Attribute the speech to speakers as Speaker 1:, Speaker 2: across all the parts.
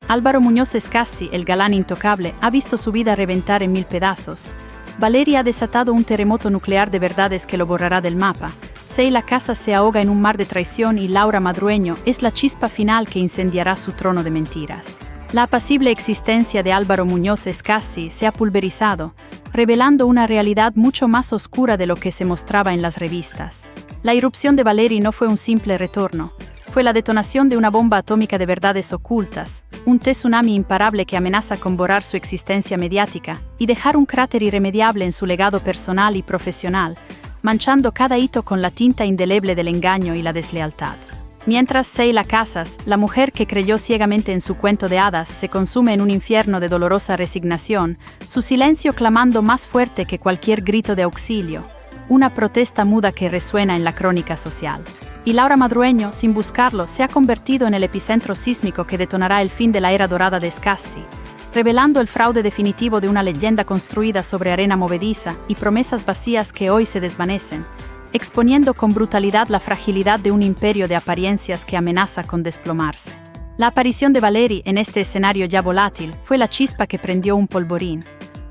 Speaker 1: Álvaro Muñoz Scassi, el galán intocable, ha visto su vida reventar en 1000 pedazos. Valeria ha desatado un terremoto nuclear de verdades que lo borrará del mapa. Sheila Casas se ahoga en un mar de traición y Laura Madrueño es la chispa final que incendiará su trono de mentiras. La apacible existencia de Álvaro Muñoz Scassi se ha pulverizado, revelando una realidad mucho más oscura de lo que se mostraba en las revistas. La irrupción de Valeri no fue un simple retorno, fue la detonación de una bomba atómica de verdades ocultas, un tsunami imparable que amenaza con borrar su existencia mediática y dejar un cráter irremediable en su legado personal y profesional, manchando cada hito con la tinta indeleble del engaño y la deslealtad. Mientras Sheila Casas, la mujer que creyó ciegamente en su cuento de hadas, se consume en un infierno de dolorosa resignación, su silencio clamando más fuerte que cualquier grito de auxilio, una protesta muda que resuena en la crónica social. Y Laura Madrueño, sin buscarlo, se ha convertido en el epicentro sísmico que detonará el fin de la era dorada de Scassi, revelando el fraude definitivo de una leyenda construida sobre arena movediza y promesas vacías que hoy se desvanecen, exponiendo con brutalidad la fragilidad de un imperio de apariencias que amenaza con desplomarse. La aparición de Valeri en este escenario ya volátil fue la chispa que prendió un polvorín,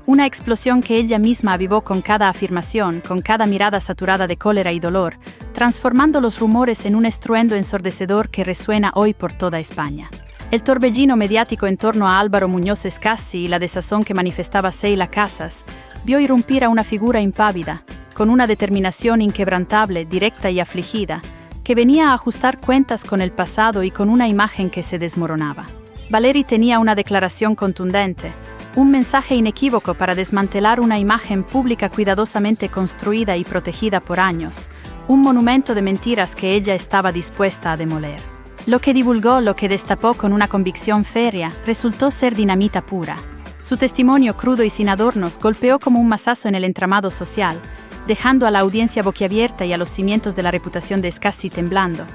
Speaker 1: una explosión que ella misma avivó con cada afirmación, con cada mirada saturada de cólera y dolor, transformando los rumores en un estruendo ensordecedor que resuena hoy por toda España. El torbellino mediático en torno a Álvaro Muñoz Scassi y la desazón que manifestaba Sheila Casas vio irrumpir a una figura impávida, con una determinación inquebrantable, directa y afligida, que venía a ajustar cuentas con el pasado y con una imagen que se desmoronaba. Valeri tenía una declaración contundente, un mensaje inequívoco para desmantelar una imagen pública cuidadosamente construida y protegida por años, un monumento de mentiras que ella estaba dispuesta a demoler. Lo que divulgó, lo que destapó con una convicción férrea, resultó ser dinamita pura. Su testimonio crudo y sin adornos golpeó como un mazazo en el entramado social, dejando a la audiencia boquiabierta y a los cimientos de la reputación de Scassi temblando,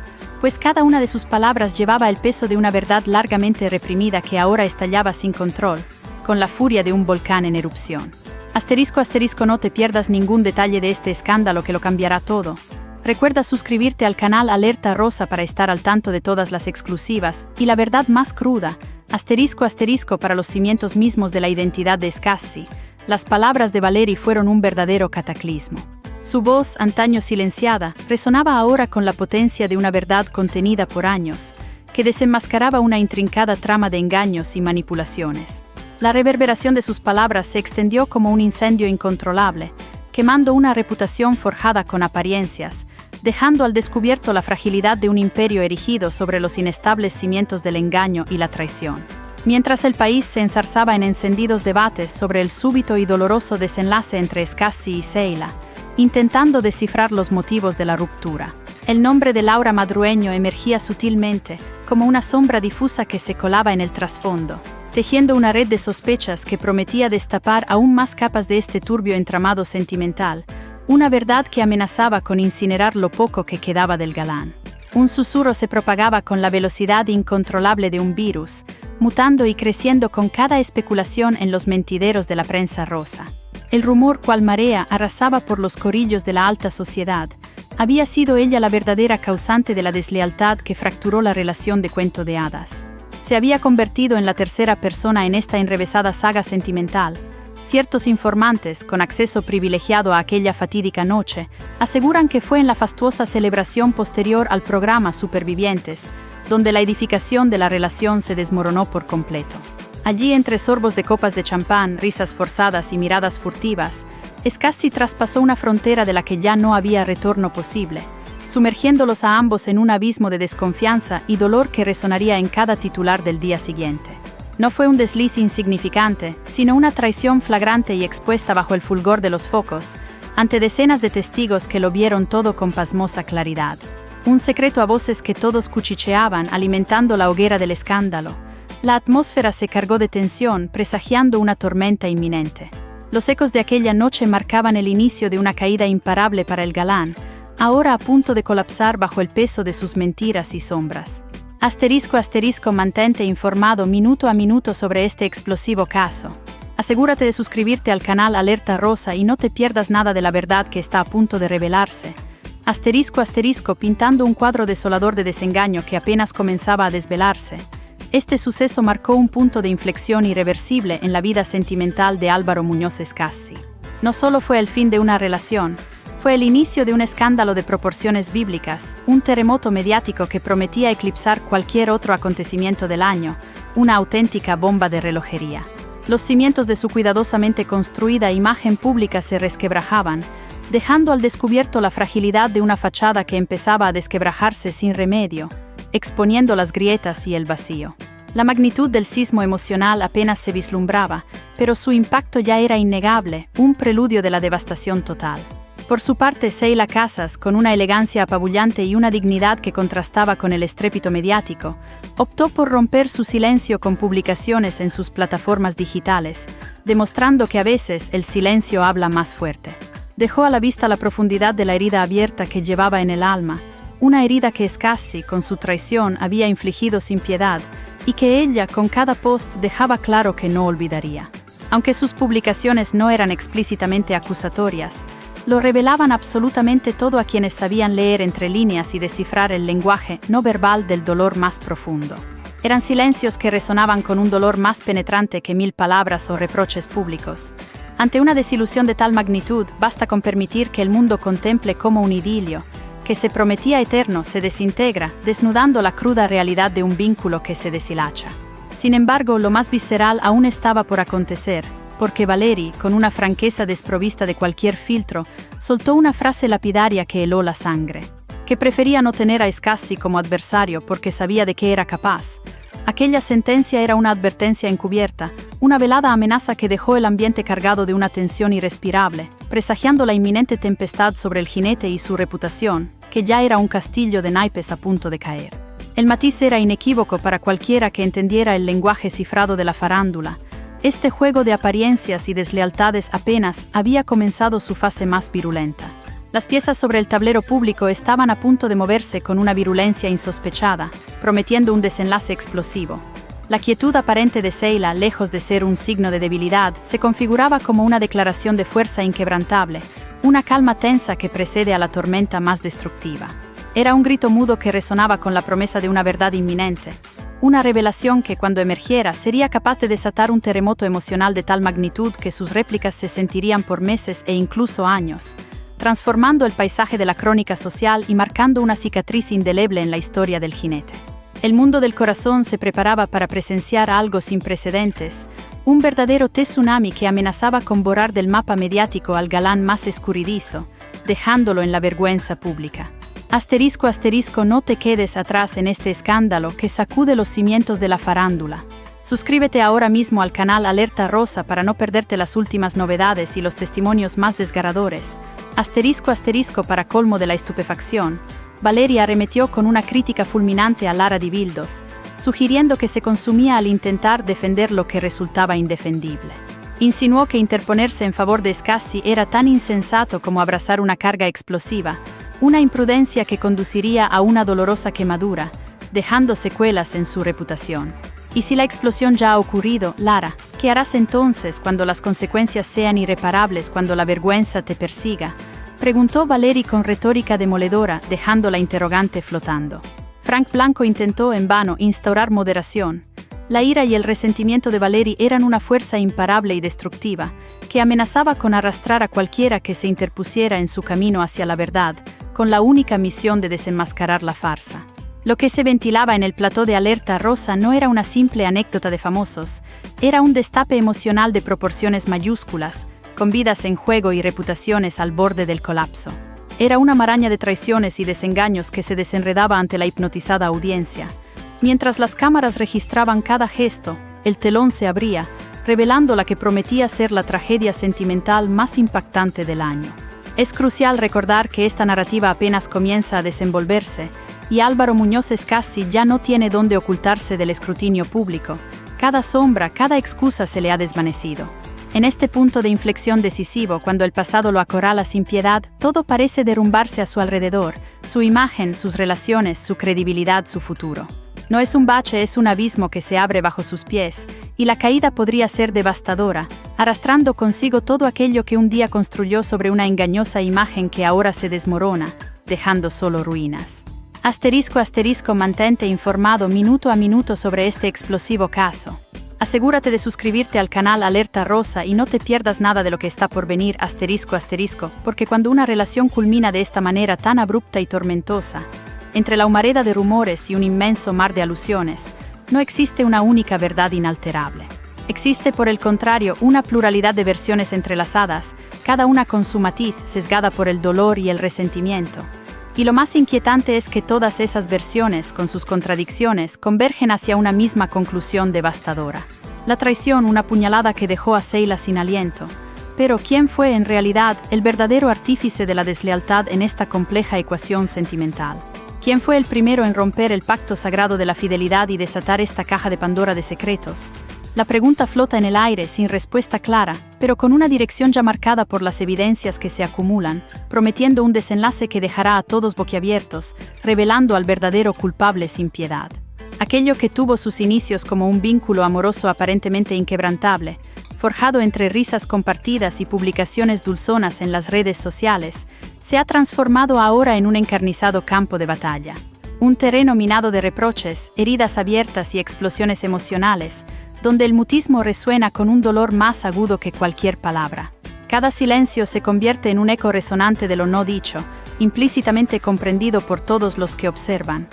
Speaker 1: pues cada una de sus palabras llevaba el peso de una verdad largamente reprimida que ahora estallaba sin control, con la furia de un volcán en erupción. Asterisco, no te pierdas ningún detalle de este escándalo que lo cambiará todo. Recuerda suscribirte al canal Alerta Rosa para estar al tanto de todas las exclusivas y la verdad más cruda. Asterisco para los cimientos mismos de la identidad de Scassi. Las palabras de Valeri fueron un verdadero cataclismo. Su voz, antaño silenciada, resonaba ahora con la potencia de una verdad contenida por años, que desenmascaraba una intrincada trama de engaños y manipulaciones. La reverberación de sus palabras se extendió como un incendio incontrolable, quemando una reputación forjada con apariencias, dejando al descubierto la fragilidad de un imperio erigido sobre los inestables cimientos del engaño y la traición. Mientras el país se enzarzaba en encendidos debates sobre el súbito y doloroso desenlace entre Scassi y Sheila, intentando descifrar los motivos de la ruptura, el nombre de Laura Madrueño emergía sutilmente, como una sombra difusa que se colaba en el trasfondo, tejiendo una red de sospechas que prometía destapar aún más capas de este turbio entramado sentimental, una verdad que amenazaba con incinerar lo poco que quedaba del galán. Un susurro se propagaba con la velocidad incontrolable de un virus, mutando y creciendo con cada especulación en los mentideros de la prensa rosa. El rumor, cual marea, arrasaba por los corrillos de la alta sociedad. Había sido ella la verdadera causante de la deslealtad que fracturó la relación de cuento de hadas. Se había convertido en la tercera persona en esta enrevesada saga sentimental. Ciertos informantes, con acceso privilegiado a aquella fatídica noche, aseguran que fue en la fastuosa celebración posterior al programa Supervivientes, donde la edificación de la relación se desmoronó por completo. Allí, entre sorbos de copas de champán, risas forzadas y miradas furtivas, Scassi traspasó una frontera de la que ya no había retorno posible, sumergiéndolos a ambos en un abismo de desconfianza y dolor que resonaría en cada titular del día siguiente. No fue un desliz insignificante, sino una traición flagrante y expuesta bajo el fulgor de los focos, ante decenas de testigos que lo vieron todo con pasmosa claridad. Un secreto a voces que todos cuchicheaban, alimentando la hoguera del escándalo. La atmósfera se cargó de tensión, presagiando una tormenta inminente. Los ecos de aquella noche marcaban el inicio de una caída imparable para el galán, ahora a punto de colapsar bajo el peso de sus mentiras y sombras. Mantente informado minuto a minuto sobre este explosivo caso. Asegúrate de suscribirte al canal Alerta Rosa y no te pierdas nada de la verdad que está a punto de revelarse. Pintando un cuadro desolador de desengaño que apenas comenzaba a desvelarse. Este suceso marcó un punto de inflexión irreversible en la vida sentimental de Álvaro Muñoz Scassi. No solo fue el fin de una relación, fue el inicio de un escándalo de proporciones bíblicas, un terremoto mediático que prometía eclipsar cualquier otro acontecimiento del año, una auténtica bomba de relojería. Los cimientos de su cuidadosamente construida imagen pública se resquebrajaban, dejando al descubierto la fragilidad de una fachada que empezaba a desquebrajarse sin remedio, exponiendo las grietas y el vacío. La magnitud del sismo emocional apenas se vislumbraba, pero su impacto ya era innegable, un preludio de la devastación total. Por su parte, Sheila Casas, con una elegancia apabullante y una dignidad que contrastaba con el estrépito mediático, optó por romper su silencio con publicaciones en sus plataformas digitales, demostrando que a veces el silencio habla más fuerte. Dejó a la vista la profundidad de la herida abierta que llevaba en el alma, una herida que Scassi, con su traición, había infligido sin piedad, y que ella, con cada post, dejaba claro que no olvidaría. Aunque sus publicaciones no eran explícitamente acusatorias, lo revelaban absolutamente todo a quienes sabían leer entre líneas y descifrar el lenguaje no verbal del dolor más profundo. Eran silencios que resonaban con un dolor más penetrante que 1000 palabras o reproches públicos. Ante una desilusión de tal magnitud, basta con permitir que el mundo contemple cómo un idilio, que se prometía eterno, se desintegra, desnudando la cruda realidad de un vínculo que se deshilacha. Sin embargo, lo más visceral aún estaba por acontecer, porque Valeri, con una franqueza desprovista de cualquier filtro, soltó una frase lapidaria que heló la sangre. Que prefería no tener a Scassi como adversario porque sabía de qué era capaz. Aquella sentencia era una advertencia encubierta, una velada amenaza que dejó el ambiente cargado de una tensión irrespirable, presagiando la inminente tempestad sobre el jinete y su reputación, que ya era un castillo de naipes a punto de caer. El matiz era inequívoco para cualquiera que entendiera el lenguaje cifrado de la farándula. Este juego de apariencias y deslealtades apenas había comenzado su fase más virulenta. Las piezas sobre el tablero público estaban a punto de moverse con una virulencia insospechada, prometiendo un desenlace explosivo. La quietud aparente de Sheila, lejos de ser un signo de debilidad, se configuraba como una declaración de fuerza inquebrantable, una calma tensa que precede a la tormenta más destructiva. Era un grito mudo que resonaba con la promesa de una verdad inminente, una revelación que, cuando emergiera, sería capaz de desatar un terremoto emocional de tal magnitud que sus réplicas se sentirían por meses e incluso años, transformando el paisaje de la crónica social y marcando una cicatriz indeleble en la historia del jinete. El mundo del corazón se preparaba para presenciar algo sin precedentes, un verdadero tsunami que amenazaba con borrar del mapa mediático al galán más escurridizo, dejándolo en la vergüenza pública. Asterisco, asterisco, no te quedes atrás en este escándalo que sacude los cimientos de la farándula. Suscríbete ahora mismo al canal Alerta Rosa para no perderte las últimas novedades y los testimonios más desgarradores. Asterisco, asterisco, para colmo de la estupefacción, Valeri arremetió con una crítica fulminante a Lara Di Bildos, sugiriendo que se consumía al intentar defender lo que resultaba indefendible. Insinuó que interponerse en favor de Scassi era tan insensato como abrazar una carga explosiva, una imprudencia que conduciría a una dolorosa quemadura, dejando secuelas en su reputación. Y si la explosión ya ha ocurrido, Lara, ¿qué harás entonces cuando las consecuencias sean irreparables, cuando la vergüenza te persiga? Preguntó Valeri con retórica demoledora, dejando la interrogante flotando. Frank Blanco intentó en vano instaurar moderación. La ira y el resentimiento de Valeri eran una fuerza imparable y destructiva, que amenazaba con arrastrar a cualquiera que se interpusiera en su camino hacia la verdad, con la única misión de desenmascarar la farsa. Lo que se ventilaba en el plató de Alerta Rosa no era una simple anécdota de famosos, era un destape emocional de proporciones mayúsculas, con vidas en juego y reputaciones al borde del colapso. Era una maraña de traiciones y desengaños que se desenredaba ante la hipnotizada audiencia. Mientras las cámaras registraban cada gesto, el telón se abría, revelando la que prometía ser la tragedia sentimental más impactante del año. Es crucial recordar que esta narrativa apenas comienza a desenvolverse, y Álvaro Muñoz Scassi ya no tiene dónde ocultarse del escrutinio público. Cada sombra, cada excusa se le ha desvanecido. En este punto de inflexión decisivo, cuando el pasado lo acorrala sin piedad, todo parece derrumbarse a su alrededor, su imagen, sus relaciones, su credibilidad, su futuro. No es un bache, es un abismo que se abre bajo sus pies, y la caída podría ser devastadora, arrastrando consigo todo aquello que un día construyó sobre una engañosa imagen que ahora se desmorona, dejando solo ruinas. Mantente informado minuto a minuto sobre este explosivo caso. Asegúrate de suscribirte al canal Alerta Rosa y no te pierdas nada de lo que está por venir, porque cuando una relación culmina de esta manera tan abrupta y tormentosa, entre la humareda de rumores y un inmenso mar de alusiones, no existe una única verdad inalterable. Existe, por el contrario, una pluralidad de versiones entrelazadas, cada una con su matiz, sesgada por el dolor y el resentimiento. Y lo más inquietante es que todas esas versiones, con sus contradicciones, convergen hacia una misma conclusión devastadora. La traición, una puñalada que dejó a Sheila sin aliento. Pero ¿quién fue en realidad el verdadero artífice de la deslealtad en esta compleja ecuación sentimental? ¿Quién fue el primero en romper el pacto sagrado de la fidelidad y desatar esta caja de Pandora de secretos? La pregunta flota en el aire sin respuesta clara, pero con una dirección ya marcada por las evidencias que se acumulan, prometiendo un desenlace que dejará a todos boquiabiertos, revelando al verdadero culpable sin piedad. Aquello que tuvo sus inicios como un vínculo amoroso aparentemente inquebrantable, forjado entre risas compartidas y publicaciones dulzonas en las redes sociales, se ha transformado ahora en un encarnizado campo de batalla. Un terreno minado de reproches, heridas abiertas y explosiones emocionales, donde el mutismo resuena con un dolor más agudo que cualquier palabra. Cada silencio se convierte en un eco resonante de lo no dicho, implícitamente comprendido por todos los que observan.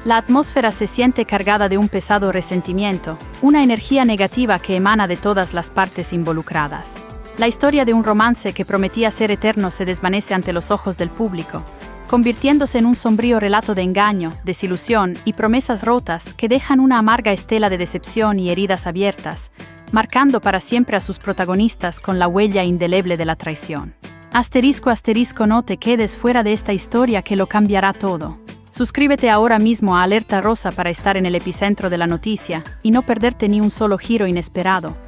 Speaker 1: La atmósfera se siente cargada de un pesado resentimiento, una energía negativa que emana de todas las partes involucradas. La historia de un romance que prometía ser eterno se desvanece ante los ojos del público, convirtiéndose en un sombrío relato de engaño, desilusión y promesas rotas que dejan una amarga estela de decepción y heridas abiertas, marcando para siempre a sus protagonistas con la huella indeleble de la traición. No te quedes fuera de esta historia que lo cambiará todo. Suscríbete ahora mismo a Alerta Rosa para estar en el epicentro de la noticia y no perderte ni un solo giro inesperado.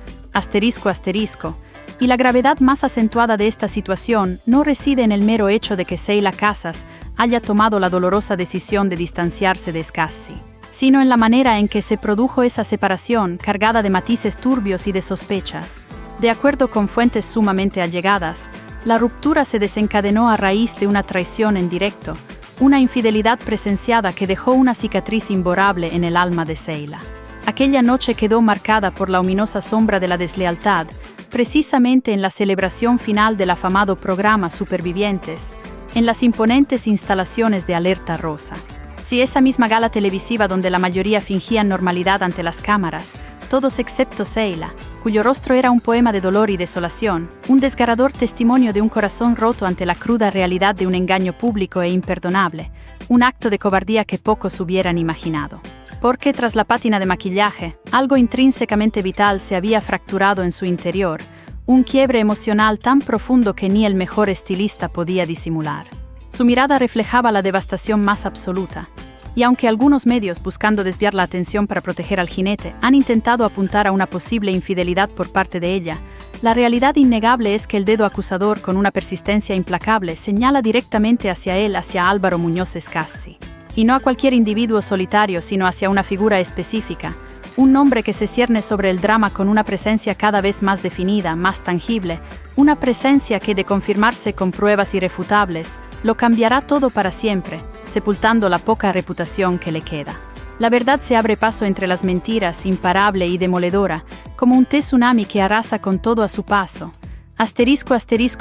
Speaker 1: Y la gravedad más acentuada de esta situación no reside en el mero hecho de que Sheila Casas haya tomado la dolorosa decisión de distanciarse de Scassi, sino en la manera en que se produjo esa separación cargada de matices turbios y de sospechas. De acuerdo con fuentes sumamente allegadas, la ruptura se desencadenó a raíz de una traición en directo, una infidelidad presenciada que dejó una cicatriz imborrable en el alma de Sheila. Aquella noche quedó marcada por la ominosa sombra de la deslealtad, precisamente en la celebración final del afamado programa Supervivientes, en las imponentes instalaciones de Alerta Rosa. Si esa misma gala televisiva donde la mayoría fingían normalidad ante las cámaras, todos excepto Sheila, cuyo rostro era un poema de dolor y desolación, un desgarrador testimonio de un corazón roto ante la cruda realidad de un engaño público e imperdonable, un acto de cobardía que pocos hubieran imaginado. Porque tras la pátina de maquillaje, algo intrínsecamente vital se había fracturado en su interior, un quiebre emocional tan profundo que ni el mejor estilista podía disimular. Su mirada reflejaba la devastación más absoluta, y aunque algunos medios, buscando desviar la atención para proteger al jinete, han intentado apuntar a una posible infidelidad por parte de ella, la realidad innegable es que el dedo acusador, con una persistencia implacable, señala directamente hacia él, hacia Álvaro Muñoz Scassi. Y no a cualquier individuo solitario, sino hacia una figura específica, un nombre que se cierne sobre el drama con una presencia cada vez más definida, más tangible, una presencia que, de confirmarse con pruebas irrefutables, lo cambiará todo para siempre, sepultando la poca reputación que le queda. La verdad se abre paso entre las mentiras, imparable y demoledora, como un tsunami que arrasa con todo a su paso.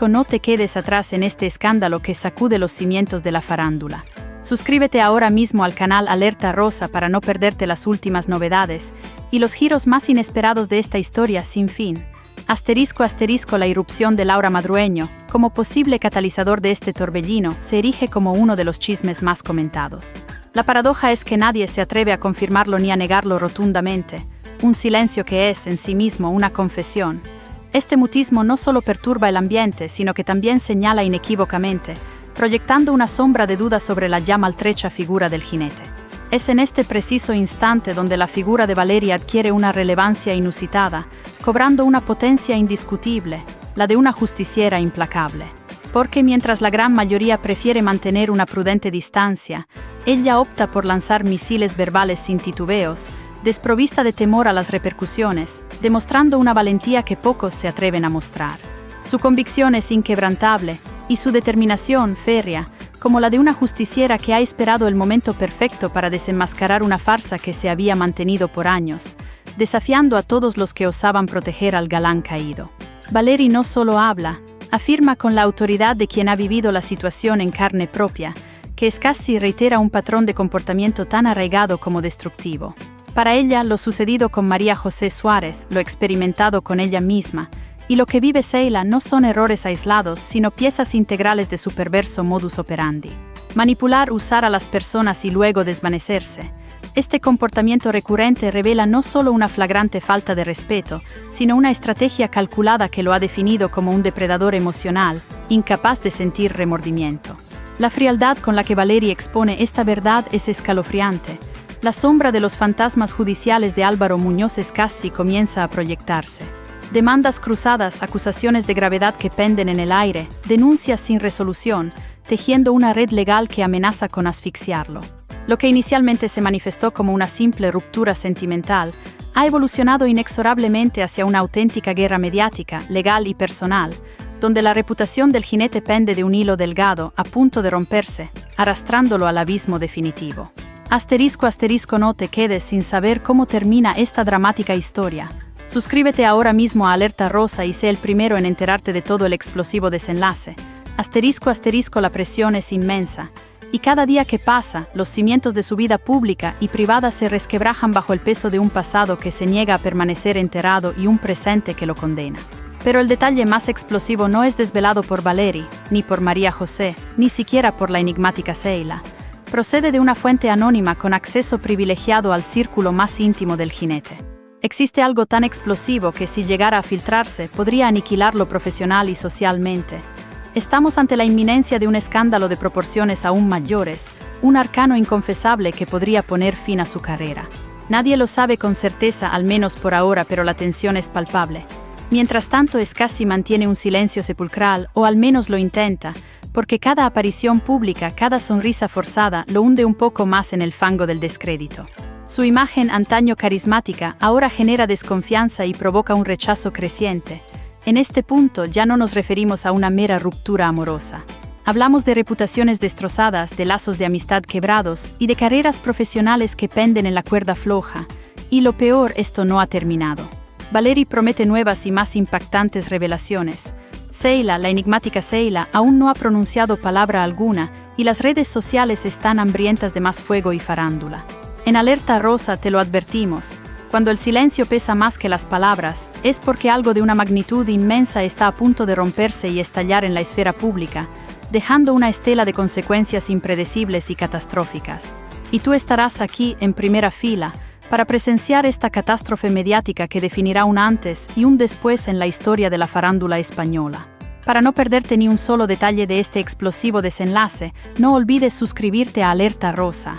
Speaker 1: No te quedes atrás en este escándalo que sacude los cimientos de la farándula. Suscríbete ahora mismo al canal Alerta Rosa para no perderte las últimas novedades y los giros más inesperados de esta historia sin fin. La irrupción de Laura Madrueño, como posible catalizador de este torbellino, se erige como uno de los chismes más comentados. La paradoja es que nadie se atreve a confirmarlo ni a negarlo rotundamente, un silencio que es, en sí mismo, una confesión. Este mutismo no solo perturba el ambiente, sino que también señala inequívocamente, proyectando una sombra de duda sobre la ya maltrecha figura del jinete. Es en este preciso instante donde la figura de Valeria adquiere una relevancia inusitada, cobrando una potencia indiscutible, la de una justiciera implacable. Porque mientras la gran mayoría prefiere mantener una prudente distancia, ella opta por lanzar misiles verbales sin titubeos, desprovista de temor a las repercusiones, demostrando una valentía que pocos se atreven a mostrar. Su convicción es inquebrantable, y su determinación férrea, como la de una justiciera que ha esperado el momento perfecto para desenmascarar una farsa que se había mantenido por años, desafiando a todos los que osaban proteger al galán caído. Valery no solo habla, afirma con la autoridad de quien ha vivido la situación en carne propia, que Scassi reitera un patrón de comportamiento tan arraigado como destructivo. Para ella, lo sucedido con María José Suárez, lo experimentado con ella misma, y lo que vive Sheila no son errores aislados, sino piezas integrales de su perverso modus operandi. Manipular, usar a las personas y luego desvanecerse. Este comportamiento recurrente revela no solo una flagrante falta de respeto, sino una estrategia calculada que lo ha definido como un depredador emocional, incapaz de sentir remordimiento. La frialdad con la que Valery expone esta verdad es escalofriante. La sombra de los fantasmas judiciales de Álvaro Muñoz Scassi comienza a proyectarse. Demandas cruzadas, acusaciones de gravedad que penden en el aire, denuncias sin resolución, tejiendo una red legal que amenaza con asfixiarlo. Lo que inicialmente se manifestó como una simple ruptura sentimental, ha evolucionado inexorablemente hacia una auténtica guerra mediática, legal y personal, donde la reputación del jinete pende de un hilo delgado a punto de romperse, arrastrándolo al abismo definitivo. ***, no te quedes sin saber cómo termina esta dramática historia. Suscríbete ahora mismo a Alerta Rosa y sé el primero en enterarte de todo el explosivo desenlace. ***, la presión es inmensa, y cada día que pasa, los cimientos de su vida pública y privada se resquebrajan bajo el peso de un pasado que se niega a permanecer enterrado y un presente que lo condena. Pero el detalle más explosivo no es desvelado por Valery, ni por María José, ni siquiera por la enigmática Sheila. Procede de una fuente anónima con acceso privilegiado al círculo más íntimo del jinete. Existe algo tan explosivo que si llegara a filtrarse podría aniquilarlo profesional y socialmente. Estamos ante la inminencia de un escándalo de proporciones aún mayores, un arcano inconfesable que podría poner fin a su carrera. Nadie lo sabe con certeza, al menos por ahora, pero la tensión es palpable. Mientras tanto, Scassi mantiene un silencio sepulcral, o al menos lo intenta, porque cada aparición pública, cada sonrisa forzada, lo hunde un poco más en el fango del descrédito. Su imagen, antaño carismática, ahora genera desconfianza y provoca un rechazo creciente. En este punto ya no nos referimos a una mera ruptura amorosa. Hablamos de reputaciones destrozadas, de lazos de amistad quebrados y de carreras profesionales que penden en la cuerda floja. Y lo peor, esto no ha terminado. Valery promete nuevas y más impactantes revelaciones. Sheila, la enigmática Sheila, aún no ha pronunciado palabra alguna y las redes sociales están hambrientas de más fuego y farándula. En Alerta Rosa te lo advertimos. Cuando el silencio pesa más que las palabras, es porque algo de una magnitud inmensa está a punto de romperse y estallar en la esfera pública, dejando una estela de consecuencias impredecibles y catastróficas. Y tú estarás aquí, en primera fila, para presenciar esta catástrofe mediática que definirá un antes y un después en la historia de la farándula española. Para no perderte ni un solo detalle de este explosivo desenlace, no olvides suscribirte a Alerta Rosa.